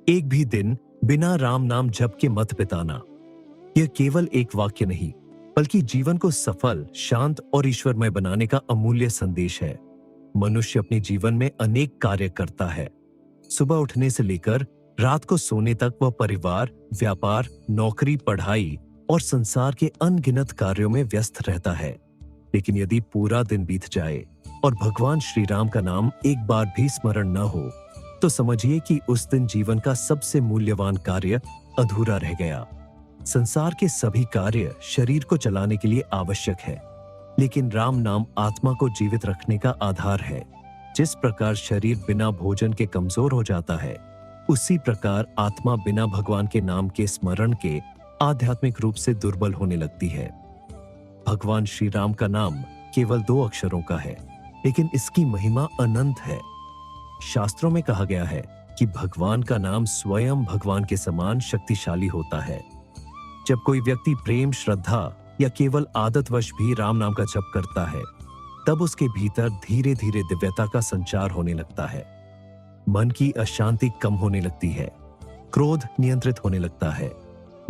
एक भी दिन बिना राम नाम जप के मत बिताना। यह केवल एक वाक्य नहीं, बल्कि जीवन को सफल, शांत और ईश्वरमय बनाने का अमूल्य संदेश है। मनुष्य अपने जीवन में अनेक कार्य करता है। सुबह उठने से लेकर रात को सोने तक वह परिवार, व्यापार, नौकरी, पढ़ाई और संसार के अनगिनत कार्यों में व्यस्त रहता है। लेकिन यदि पूरा दिन बीत जाए और भगवान श्री राम का नाम एक बार भी स्मरण न हो, तो समझिए कि उस दिन जीवन का सबसे मूल्यवान कार्य अधूरा रह गया। संसार के सभी कार्य शरीर को चलाने के लिए आवश्यक है, लेकिन राम नाम आत्मा को जीवित रखने का आधार है। जिस प्रकार शरीर बिना भोजन के कमजोर हो जाता है, उसी प्रकार आत्मा बिना भगवान के नाम के स्मरण के आध्यात्मिक रूप से दुर्बल होने लगती है। भगवान श्री राम का नाम केवल 2 अक्षरों का है, लेकिन इसकी महिमा अनंत है। शास्त्रों में कहा गया है कि भगवान का नाम स्वयं भगवान के समान शक्तिशाली होता है। जब कोई व्यक्ति प्रेम, श्रद्धा या केवल आदतवश भी राम नाम का जप करता है, तब उसके भीतर धीरे धीरे दिव्यता का संचार होने लगता है। मन की अशांति कम होने लगती है, क्रोध नियंत्रित होने लगता है,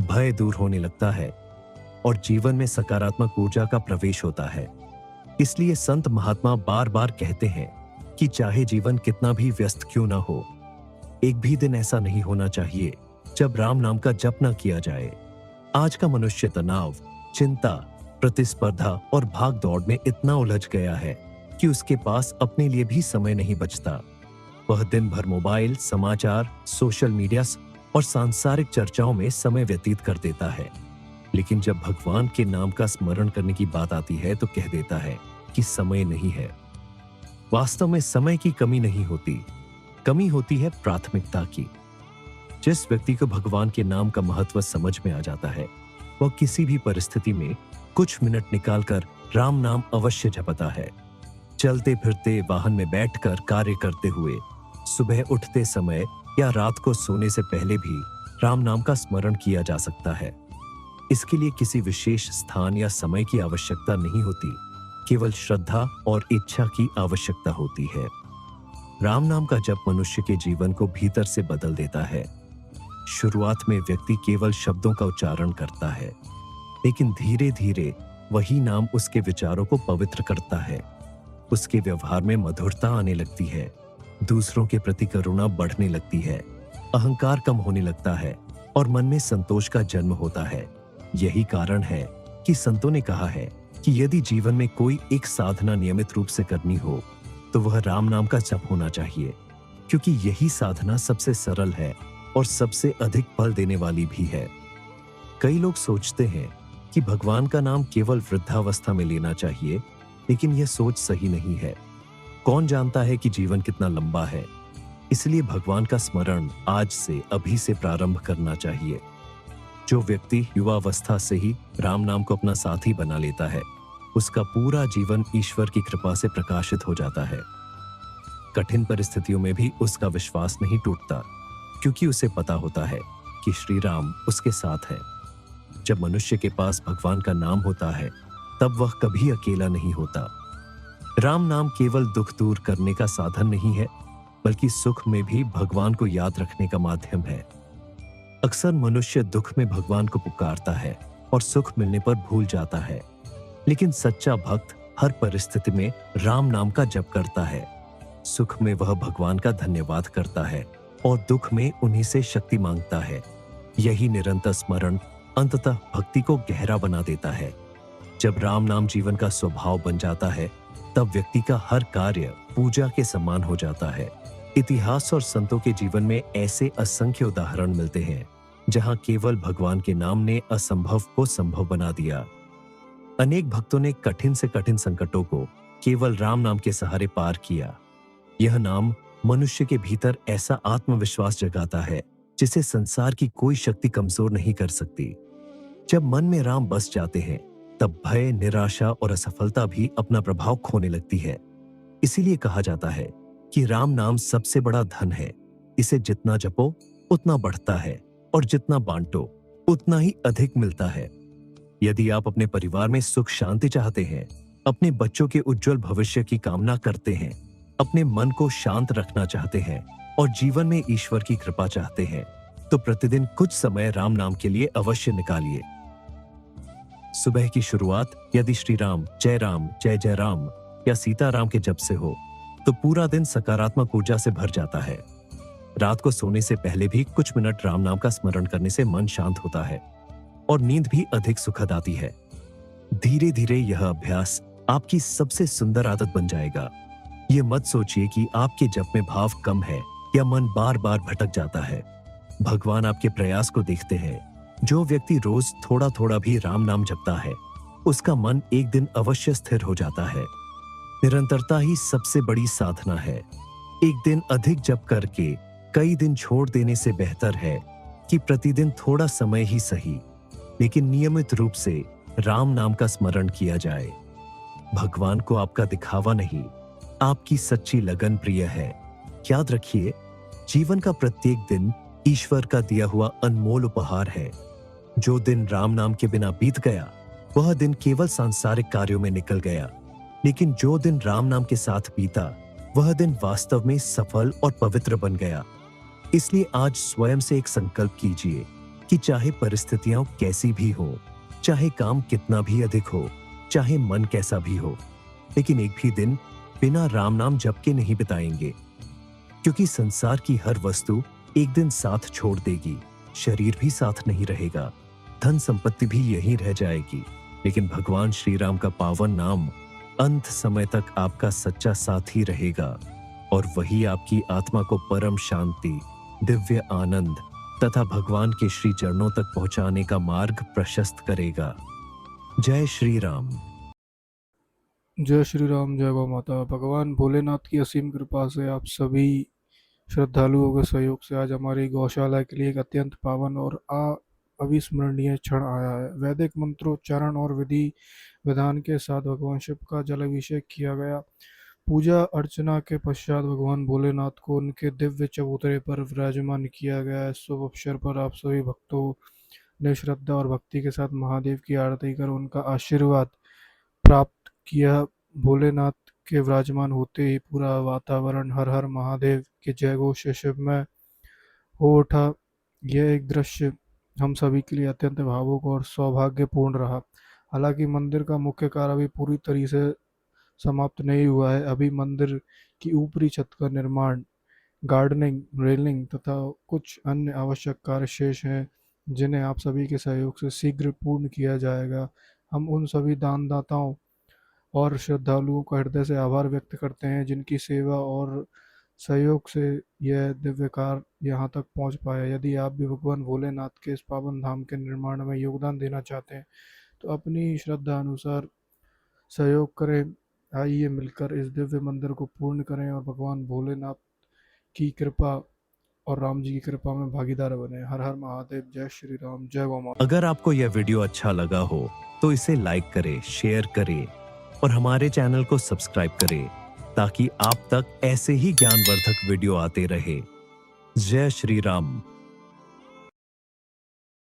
भय दूर होने लगता है और जीवन में सकारात्मक ऊर्जा का प्रवेश होता है। इसलिए संत महात्मा बार बार कहते हैं कि चाहे जीवन कितना भी व्यस्त क्यों ना हो, एक भी दिन ऐसा नहीं होना चाहिए जब राम नाम का जप न किया जाए। आज का मनुष्य तनाव, चिंता, प्रतिस्पर्धा और भाग दौड़ में इतना उलझ गया है कि उसके पास अपने लिए भी समय नहीं बचता। वह दिन भर मोबाइल, समाचार, सोशल मीडिया और सांसारिक चर्चाओं में समय व्यतीत कर देता है। लेकिन जब भगवान के नाम का स्मरण करने की बात आती है, तो कह देता है कि समय नहीं है। वास्तव में समय की कमी नहीं होती, कमी होती है प्राथमिकता की। जिस व्यक्ति को भगवान के नाम का महत्व समझ में आ जाता है, वह किसी भी परिस्थिति में कुछ मिनट निकालकर राम नाम अवश्य जपता है। चलते फिरते, वाहन में बैठकर, कार्य करते हुए, सुबह उठते समय या रात को सोने से पहले भी राम नाम का स्मरण किया जा सकता है। इसके लिए किसी विशेष स्थान या समय की आवश्यकता नहीं होती, केवल श्रद्धा और इच्छा की आवश्यकता होती है। राम नाम का जप मनुष्य के जीवन को भीतर से बदल देता है। शुरुआत में व्यक्ति केवल शब्दों का उच्चारण करता है, लेकिन धीरे धीरे वही नाम उसके विचारों को पवित्र करता है। उसके व्यवहार में मधुरता आने लगती है, दूसरों के प्रति करुणा बढ़ने लगती है, अहंकार कम होने लगता है और मन में संतोष का जन्म होता है। यही कारण है कि संतों ने कहा है कि यदि जीवन में कोई एक साधना नियमित रूप से करनी हो, तो वह राम नाम का जप होना चाहिए, क्योंकि यही साधना सबसे सरल है और सबसे अधिक फल देने वाली भी है। कई लोग सोचते हैं कि भगवान का नाम केवल वृद्धावस्था में लेना चाहिए, लेकिन यह सोच सही नहीं है। कौन जानता है कि जीवन कितना लंबा है? इसलिए भगवान का स्मरण आज से, अभी से प्रारंभ करना चाहिए। जो व्यक्ति युवावस्था से ही राम नाम को अपना साथी बना लेता है, उसका पूरा जीवन ईश्वर की कृपा से प्रकाशित हो जाता है। कठिन परिस्थितियों में भी उसका विश्वास नहीं टूटता, क्योंकि उसे पता होता है कि श्री राम उसके साथ है। जब मनुष्य के पास भगवान का नाम होता है, तब वह कभी अकेला नहीं होता। राम नाम केवल दुख दूर करने का साधन नहीं है, बल्कि सुख में भी भगवान को याद रखने का माध्यम है। अक्सर मनुष्य दुख में भगवान को पुकारता है और सुख मिलने पर भूल जाता है, लेकिन सच्चा भक्त हर परिस्थिति में राम नाम का जप करता है। सुख में वह भगवान का धन्यवाद करता है और दुख में उन्हीं से शक्ति मांगता है। यही निरंतर स्मरण अंततः भक्ति को गहरा बना देता है। जब राम नाम जीवन का स्वभाव बन जाता है, तब व्यक्ति का हर कार्य पूजा के समान हो जाता है। इतिहास और संतों के जीवन में ऐसे असंख्य उदाहरण मिलते हैं, जहां केवल भगवान के नाम ने असंभव को संभव बना दिया। अनेक भक्तों ने कठिन से कठिन संकटों को केवल राम नाम के सहारे पार किया। यह नाम मनुष्य के भीतर ऐसा आत्मविश्वास जगाता है, जिसे संसार की कोई शक्ति कमजोर नहीं कर सकती। जब मन में राम बस जाते हैं, तब भय, निराशा और असफलता भी अपना प्रभाव खोने लगती है। इसीलिए कहा जाता है कि राम नाम सबसे बड़ा धन है। इसे जितना जपो उतना बढ़ता है और जितना बांटो उतना ही अधिक मिलता है। यदि आप अपने परिवार में सुख शांति चाहते हैं, अपने बच्चों के उज्जवल भविष्य की कामना करते हैं, अपने मन को शांत रखना चाहते हैं और जीवन में ईश्वर की कृपा चाहते हैं तो प्रतिदिन कुछ समय राम नाम के लिए अवश्य निकालिए। सुबह की शुरुआत यदि श्री राम, जय जय राम या सीता राम के जप से हो तो पूरा दिन सकारात्मक ऊर्जा से भर जाता है। रात को सोने से पहले भी कुछ मिनट राम नाम का स्मरण करने से मन शांत होता है और नींद भी अधिक सुखद आती है। धीरे धीरे यह अभ्यास आपकी सबसे सुंदर आदत बन जाएगा। ये मत सोचिए कि आपके जप में भाव कम है या मन बार बार भटक जाता है। भगवान आपके प्रयास को देखते हैं। जो व्यक्ति रोज थोड़ा थोड़ा भी राम नाम जपता है उसका मन एक दिन अवश्य स्थिर हो जाता है। निरंतरता ही सबसे बड़ी साधना है। एक दिन अधिक जप करके कई दिन छोड़ देने से बेहतर है कि प्रतिदिन थोड़ा समय ही सही लेकिन नियमित रूप से राम नाम का स्मरण किया जाए। भगवान को आपका दिखावा नहीं, आपकी सच्ची लगन प्रिय है। याद रखिए, जीवन का प्रत्येक दिन ईश्वर का दिया हुआ अनमोल उपहार है। जो दिन राम नाम के बिना बीत गया वह दिन केवल सांसारिक कार्यों में निकल गया, लेकिन जो दिन राम नाम के साथ बीता वह दिन वास्तव में सफल और पवित्र बन गया। इसलिए आज स्वयं से एक संकल्प कीजिए कि चाहे परिस्थितियां कैसी भी हो, चाहे काम कितना भी अधिक हो, चाहे मन कैसा भी हो, लेकिन एक भी दिन बिना राम नाम जप के नहीं बिताएंगे। क्योंकि संसार की हर वस्तु एक दिन साथ छोड़ देगी, शरीर भी साथ नहीं रहेगा, धन संपत्ति भी यहीं रह जाएगी, लेकिन भगवान श्री राम का पावन नाम अंत समय तक आपका सच्चा साथी रहेगा और वही आपकी आत्मा को परम शांति, दिव्य आनंद तथा भगवान के श्री चरणों तक पहुंचाने का मार्ग प्रशस्त करेगा। जय श्री राम। जय श्री राम, जय गौ माता। भगवान भोलेनाथ की असीम कृपा से आप सभी श्रद्धालुओं के सहयोग से आज हमारी गौशाला के लिए एक अत्यंत पावन और अविस्मरणीय क्षण आया है। वैदिक मंत्रोच्चारण और विधि विधान के साथ भगवान शिव का जलाभिषेक किया गया। पूजा अर्चना के पश्चात भगवान भोलेनाथ को उनके दिव्य चबूतरे पर विराजमान किया गया। इस शुभ अवसर पर आप सभी भक्तों ने श्रद्धा और भक्ति के साथ महादेव की आरती कर उनका आशीर्वाद प्राप्त किया। भोलेनाथ के विराजमान होते ही पूरा वातावरण हर हर महादेव के जयघोष से शिवमय हो उठा। यह एक दृश्य हम सभी के लिए अत्यंत भावुक और सौभाग्यपूर्ण रहा। हालांकि मंदिर का मुख्य कार्य अभी पूरी तरह से समाप्त नहीं हुआ है। अभी मंदिर की ऊपरी छत का निर्माण, गार्डनिंग, रेलिंग तथा कुछ अन्य आवश्यक कार्य शेष हैं जिन्हें आप सभी के सहयोग से शीघ्र पूर्ण किया जाएगा। हम उन सभी दानदाताओं और श्रद्धालुओं का हृदय से आभार व्यक्त करते हैं जिनकी सेवा और सहयोग से यह दिव्य कार्य यहाँ तक पहुँच पाया। यदि आप भी भगवान भोलेनाथ के इस पावन धाम के निर्माण में योगदान देना चाहते हैं तो अपनी श्रद्धा अनुसार सहयोग करें। आइए मिलकर इस दिव्य मंदिर को पूर्ण करें और भगवान भोलेनाथ की कृपा और राम जी की कृपा में भागीदार बने। हर हर महादेव। जय श्री राम, जय गौ माता। अगर आपको यह वीडियो अच्छा लगा हो तो इसे लाइक करें, शेयर करें और हमारे चैनल को सब्सक्राइब करें ताकि आप तक ऐसे ही ज्ञानवर्धक वीडियो आते रहे। जय श्री राम।